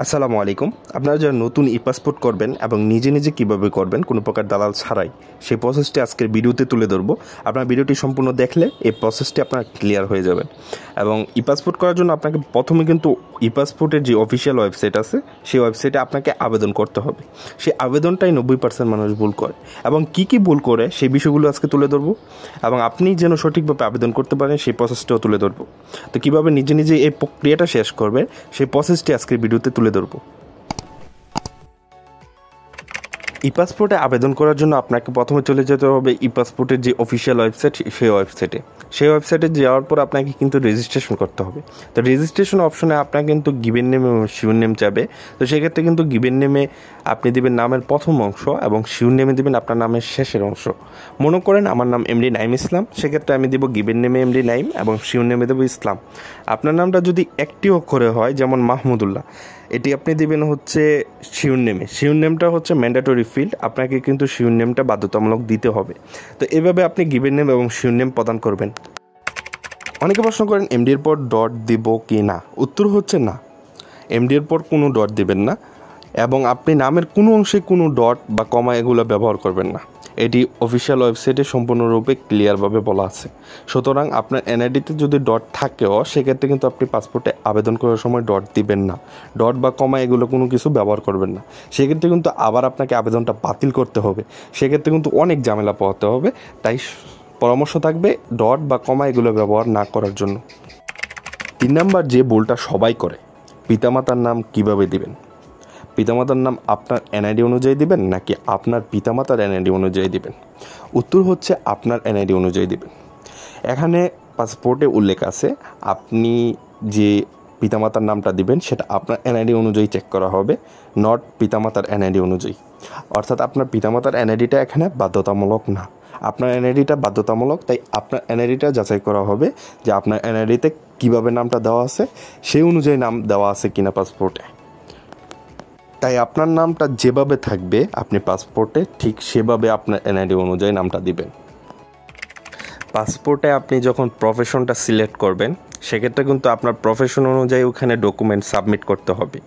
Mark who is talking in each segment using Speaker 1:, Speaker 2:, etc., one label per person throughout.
Speaker 1: আসসালামু আলাইকুম। আপনারা যারা নতুন পাসপোর্ট করবেন এবং নিজে নিজে কীভাবে করবেন কোনো প্রকার দালাল ছাড়াই, সেই প্রসেসটি আজকের ভিডিওতে তুলে ধরবো। আপনার ভিডিওটি সম্পূর্ণ দেখলে এই প্রসেসটি আপনার ক্লিয়ার হয়ে যাবেন। এবং পাসপোর্ট করার জন্য আপনাকে প্রথমে কিন্তু পাসপোর্টের যে অফিসিয়াল ওয়েবসাইট আছে সেই ওয়েবসাইটে আপনাকে আবেদন করতে হবে। সেই আবেদনটাই 90% মানুষ ভুল করে, এবং কী কী ভুল করে সেই বিষয়গুলো আজকে তুলে ধরবো, এবং আপনি যেন সঠিকভাবে আবেদন করতে পারেন সেই প্রসেসটাও তুলে ধরবো। তো কীভাবে নিজে নিজে এই প্রক্রিয়াটা শেষ করবে সেই প্রসেসটি আজকের ভিডিওতে তুলে ধরবো। পাসপোর্টে আবেদন করার জন্য আপনাকে প্রথমে চলে যেতে হবে পাসপোর্টের যে অফিসিয়াল ওয়েবসাইট সেই ওয়েবসাইটে যাওয়ার পর আপনাকে কিন্তু রেজিস্ট্রেশন করতে হবে। তো রেজিস্ট্রেশন অপশনে আপনাকে কিন্তু গিভেন নেম এবং শিওর নেম চাবে। তো সেক্ষেত্রে কিন্তু গিভেন নেমে আপনি দেবেন নামের প্রথম অংশ এবং শিওর নেমে দেবেন আপনার নামের শেষের অংশ। মনে করেন আমার নাম এমডি নাইম ইসলাম, সেক্ষেত্রে আমি দেবো গিভেন নেমে এমডি নাইম এবং শিওর নেমে দেবো ইসলাম। আপনার নামটা যদি একটি অক্ষরে হয়, যেমন মাহমুদুল্লাহ, এটি আপনি দেবেন হচ্ছে শিওর নেমে। শিওর নেমটা হচ্ছে ম্যান্ডেটরি ফিল্ড, আপনাকে কিন্তু শিওর নেমটা বাধ্যতামূলক দিতে হবে। তো এভাবে আপনি গিভেন নেম এবং শিওর নেম প্রদান করবেন। অনেকে প্রশ্ন করেন এমডির পর ডট দিব কি না। উত্তর হচ্ছে না, এমডির পর কোনো ডট দেবেন না, এবং আপনি নামের কোনো অংশে কোনো ডট বা কমা এগুলো ব্যবহার করবেন না। এটি অফিসিয়াল ওয়েবসাইটে সম্পূর্ণরূপে ক্লিয়ারভাবে বলা আছে। সুতরাং আপনার এনআইডিতে যদি ডট থাকেও, সেক্ষেত্রে কিন্তু আপনি পাসপোর্টে আবেদন করার সময় ডট দিবেন না। ডট বা কমা এগুলো কোনো কিছু ব্যবহার করবেন না। সেক্ষেত্রে কিন্তু আবার আপনাকে আবেদনটা বাতিল করতে হবে, সেক্ষেত্রে কিন্তু অনেক ঝামেলা পোহাতে হবে। তাই পরামর্শ থাকবে ডট বা কমা এগুলো ব্যবহার না করার জন্য। 3 নাম্বার যে ভুলটা সবাই করে, পিতামাতার নাম কিভাবে দিবেন। পিতামাতার নাম আপনার এনআইডি অনুযায়ী দিবেন নাকি আপনার পিতামাতার এনআইডি অনুযায়ী দিবেন? উত্তর হচ্ছে আপনার এনআইডি অনুযায়ী দিবেন। এখানে পাসপোর্টে উল্লেখ আছে আপনি যে পিতামাতার নামটা দিবেন সেটা আপনার এনআইডি অনুযায়ী চেক করা হবে, নট পিতামাতার এনআইডি অনুযায়ী। অর্থাৎ আপনার পিতামাতার এনআইডিটা এখানে বাধ্যতামূলক না, আপনার এনআইডিটা বাধ্যতামূলক। তাই আপনার এনআইডিটা যাচাই করা হবে যে আপনার এনআইডিতে কীভাবে নামটা দেওয়া আছে, সেই অনুযায়ী নাম দেওয়া আছে কিনা পাসপোর্টে। তাই আপনার নামটা যেভাবে থাকবে আপনি পাসপোর্টে ঠিক সেভাবে আপনার এনআইডি অনুযায়ী নামটা দিবেন। পাসপোর্টে আপনি যখন প্রফেশনটা সিলেক্ট করবেন, সেক্ষেত্রে কিন্তু আপনার প্রফেশন অনুযায়ী ওখানে ডকুমেন্ট সাবমিট করতে হবে।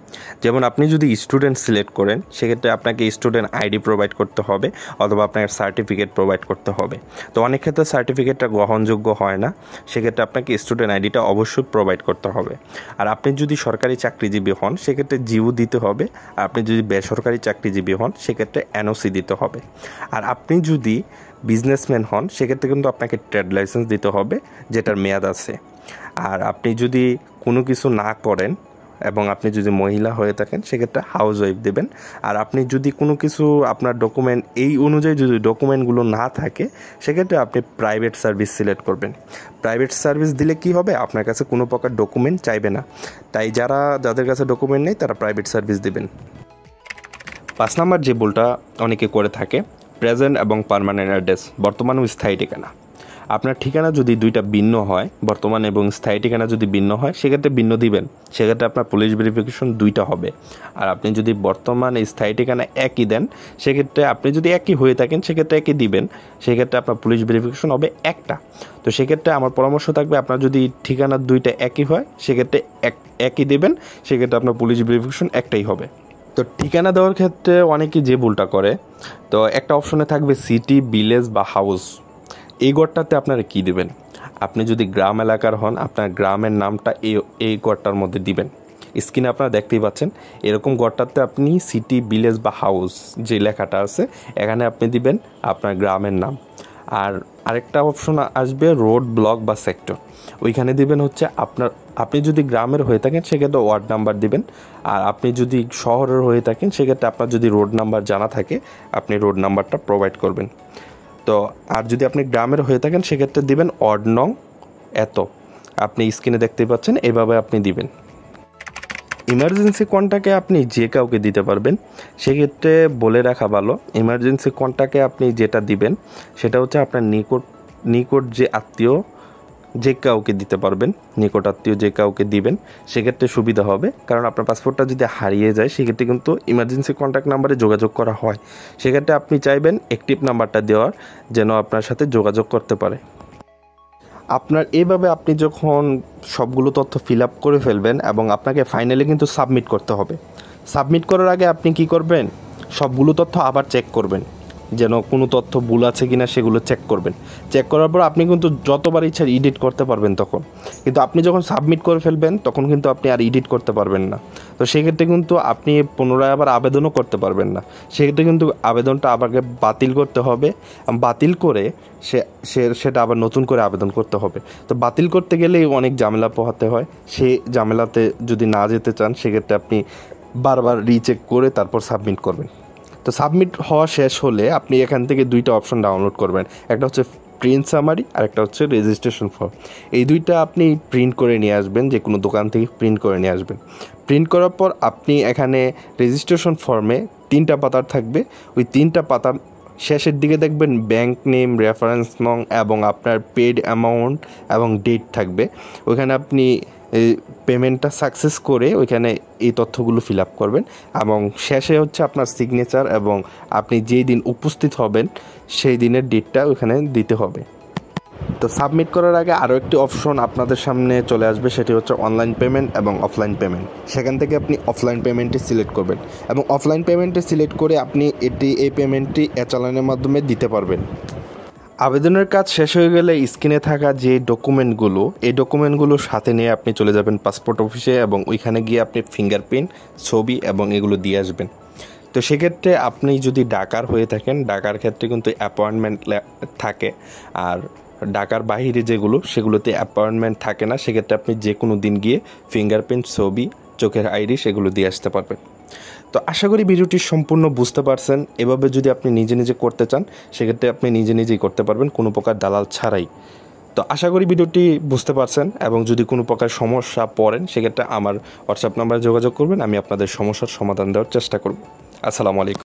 Speaker 1: যেমন আপনি যদি স্টুডেন্ট সিলেক্ট করেন, সেক্ষেত্রে আপনাকে স্টুডেন্ট আইডি প্রোভাইড করতে হবে, অথবা আপনার সার্টিফিকেট প্রোভাইড করতে হবে। তো অনেক ক্ষেত্রে সার্টিফিকেটটা গ্রহণযোগ্য হয় না, সেক্ষেত্রে আপনাকে স্টুডেন্ট আইডিটা অবশ্যই প্রোভাইড করতে হবে। আর আপনি যদি সরকারি চাকরিজীবী হন, সেক্ষেত্রে জিও দিতে হবে। আর আপনি যদি বেসরকারি চাকরিজীবী হন, সেক্ষেত্রে এনওসি দিতে হবে। আর আপনি যদি বিজনেসম্যান হন, সেক্ষেত্রে কিন্তু আপনাকে ট্রেড লাইসেন্স দিতে হবে, যেটার মেয়াদ আছে। আর আপনি যদি কোনো কিছু না করেন এবং আপনি যদি মহিলা হয়ে থাকেন, সেক্ষেত্রে হাউস ওয়াইফ দেবেন। আর আপনি যদি কোনো কিছু আপনার ডকুমেন্ট এই অনুযায়ী যদি ডকুমেন্টগুলো না থাকে, সেক্ষেত্রে আপনি প্রাইভেট সার্ভিস সিলেক্ট করবেন। প্রাইভেট সার্ভিস দিলে কি হবে, আপনার কাছে কোনো প্রকার ডকুমেন্ট চাইবে না। তাই যাদের কাছে ডকুমেন্ট নেই তারা প্রাইভেট সার্ভিস দেবেন। 5 নাম্বার যে ভুলটা অনেকে করে থাকে, প্রেজেন্ট এবং পার্মানেন্ট অ্যাড্রেস, বর্তমান ও স্থায়ী ঠিকানা। আপনার ঠিকানা যদি দুইটা ভিন্ন হয়, বর্তমান এবং স্থায়ী ঠিকানা যদি ভিন্ন হয়, সেক্ষেত্রে ভিন্ন দিবেন। সেক্ষেত্রে আপনার পুলিশ ভেরিফিকেশন দুইটা হবে। আর আপনি যদি বর্তমান স্থায়ী ঠিকানা একই দেন, সেক্ষেত্রে আপনি যদি একই হয়ে থাকেন, সেক্ষেত্রে একই দিবেন। সেক্ষেত্রে আপনার পুলিশ ভেরিফিকেশন হবে একটা। তো সেক্ষেত্রে আমার পরামর্শ থাকবে, আপনার যদি ঠিকানা দুইটা একই হয়, সেক্ষেত্রে একই দেবেন। সেক্ষেত্রে আপনার পুলিশ ভেরিফিকেশন একটাই হবে। তো ঠিকানা দেওয়ার ক্ষেত্রে অনেকেই যে ভুলটা করে, তো একটা অপশনে থাকবে সিটি, ভিলেজ বা হাউস। এই গড়টাতে আপনারা কী দেবেন? আপনি যদি গ্রাম এলাকার হন, আপনার গ্রামের নামটা এই গড়টার মধ্যে দিবেন। স্ক্রিনে আপনারা দেখতেই পাচ্ছেন, এরকম গড়টাতে আপনি সিটি, ভিলেজ বা হাউস যে লেখাটা আছে, এখানে আপনি দিবেন আপনার গ্রামের নাম। আর আরেকটা অপশন আসবে রোড, ব্লক বা সেক্টর, ওইখানে দিবেন হচ্ছে আপনি যদি গ্রামের হয়ে থাকেন, সেক্ষেত্রে ওয়ার্ড নাম্বার দিবেন। আর আপনি যদি শহরের হয়ে থাকেন, সেক্ষেত্রে আপনার যদি রোড নাম্বার জানা থাকে, আপনি রোড নাম্বারটা প্রোভাইড করবেন। তো আর যদি আপনি গ্রামের হয়ে থাকেন, সেক্ষেত্রে দিবেন অড নং এত। আপনি স্ক্রিনে দেখতেই পাচ্ছেন, এভাবে আপনি দিবেন। ইমার্জেন্সি কন্ট্যাক্টে আপনি যে কাউকে দিতে পারবেন। সেক্ষেত্রে বলে রাখা ভালো, ইমার্জেন্সি কন্ট্যাক্টে আপনি যেটা দিবেন সেটা হচ্ছে আপনার নিকট যে আত্মীয়, যে কাউকে দিতে পারবেন, নিকট আত্মীয় যে কাউকে দিবেন, সেক্ষেত্রে সুবিধা হবে। কারণ আপনার পাসপোর্টটা যদি হারিয়ে যায়, সেক্ষেত্রে কিন্তু ইমার্জেন্সি কন্ট্যাক্ট নাম্বারে যোগাযোগ করা হয়। সেক্ষেত্রে আপনি চাইবেন অ্যাক্টিভ নাম্বারটা দেওয়ার, যেন আপনার সাথে যোগাযোগ করতে পারে। আপনার এইভাবে আপনি যখন সবগুলো তথ্য ফিল আপ করে ফেলবেন এবং আপনাকে ফাইনালি কিন্তু সাবমিট করতে হবে। সাবমিট করার আগে আপনি কি করবেন, সবগুলো তথ্য আবার চেক করবেন, যেন কোনো তথ্য ভুল আছে কিনা সেগুলো চেক করবেন। চেক করার পর আপনি কিন্তু যতবার ইচ্ছা এডিট করতে পারবেন তখন, কিন্তু আপনি যখন সাবমিট করে ফেলবেন তখন কিন্তু আপনি আর এডিট করতে পারবেন না। তো সেক্ষেত্রে কিন্তু আপনি পুনরায় আবার আবেদনও করতে পারবেন না। সেক্ষেত্রে কিন্তু আবেদনটা আবারকে বাতিল করতে হবে, বাতিল করে সেটা আবার নতুন করে আবেদন করতে হবে। তো বাতিল করতে গেলেই অনেক ঝামেলা পোহাতে হয়। সেই ঝামেলাতে যদি না যেতে চান সেক্ষেত্রে আপনি বারবার রিচেক করে তারপর সাবমিট করবেন। তো সাবমিট হওয়া শেষ হলে আপনি এখান থেকে দুইটা অপশন ডাউনলোড করবেন, একটা হচ্ছে প্রিন্ট সামারি আর একটা হচ্ছে রেজিস্ট্রেশন ফর্ম। এই দুইটা আপনি প্রিন্ট করে নিয়ে আসবেন, যে কোনো দোকান থেকে প্রিন্ট করে নিয়ে আসবেন। প্রিন্ট করার পর আপনি এখানে রেজিস্ট্রেশন ফর্মে 3টা পাতার থাকবে, ওই 3টা পাতার শেষের দিকে দেখবেন ব্যাংক নেম, রেফারেন্স নং এবং আপনার পেড অ্যামাউন্ট এবং ডেট থাকবে। ওইখানে আপনি পেমেন্টটা সাকসেস করে ওইখানে এই তথ্যগুলো ফিল আপ করবেন এবং শেষে হচ্ছে আপনার সিগনেচার এবং আপনি যেই দিন উপস্থিত হবেন সেই দিনের ডেটটা ওইখানে দিতে হবে। তো সাবমিট করার আগে আরও একটি অপশন আপনাদের সামনে চলে আসবে, সেটি হচ্ছে অনলাইন পেমেন্ট এবং অফলাইন পেমেন্ট। সেখান থেকে আপনি অফলাইন পেমেন্টটি সিলেক্ট করবেন এবং অফলাইন পেমেন্টটি সিলেক্ট করে আপনি এই পেমেন্টটি চালানের মাধ্যমে দিতে পারবেন। আবেদনের কাজ শেষ হয়ে গেলে স্ক্রিনে থাকা যে ডকুমেন্টগুলো, এই ডকুমেন্টগুলো সাথে নিয়ে আপনি চলে যাবেন পাসপোর্ট অফিসে এবং ওইখানে গিয়ে আপনি ফিঙ্গারপ্রিন্ট, ছবি এবং এগুলো দিয়ে আসবেন। তো সেক্ষেত্রে আপনি যদি ঢাকার হয়ে থাকেন, ঢাকার ক্ষেত্রে কিন্তু অ্যাপয়েন্টমেন্ট থাকে, আর ঢাকার বাইরে যেগুলো সেগুলোতে অ্যাপয়েন্টমেন্ট থাকে না। সেক্ষেত্রে আপনি যে কোনো দিন গিয়ে ফিঙ্গারপ্রিন্ট, ছবি, চোখের আইরিশ এগুলো দিয়ে আসতে পারবেন। তো আশা করি ভিডিওটি সম্পূর্ণ বুঝতে পারছেন। এভাবে যদি আপনি নিজে নিজে করতে চান সেক্ষেত্রে আপনি নিজে নিজেই করতে পারবেন, কোনো প্রকার দালাল ছাড়াই। তো আশা করি ভিডিওটি বুঝতে পারছেন এবং যদি কোনো প্রকার সমস্যা পড়েন সেক্ষেত্রে আমার হোয়াটসঅ্যাপ নাম্বারে যোগাযোগ করবেন, আমি আপনাদের সমস্যার সমাধান দেওয়ার চেষ্টা করব। আসসালামু আলাইকুম।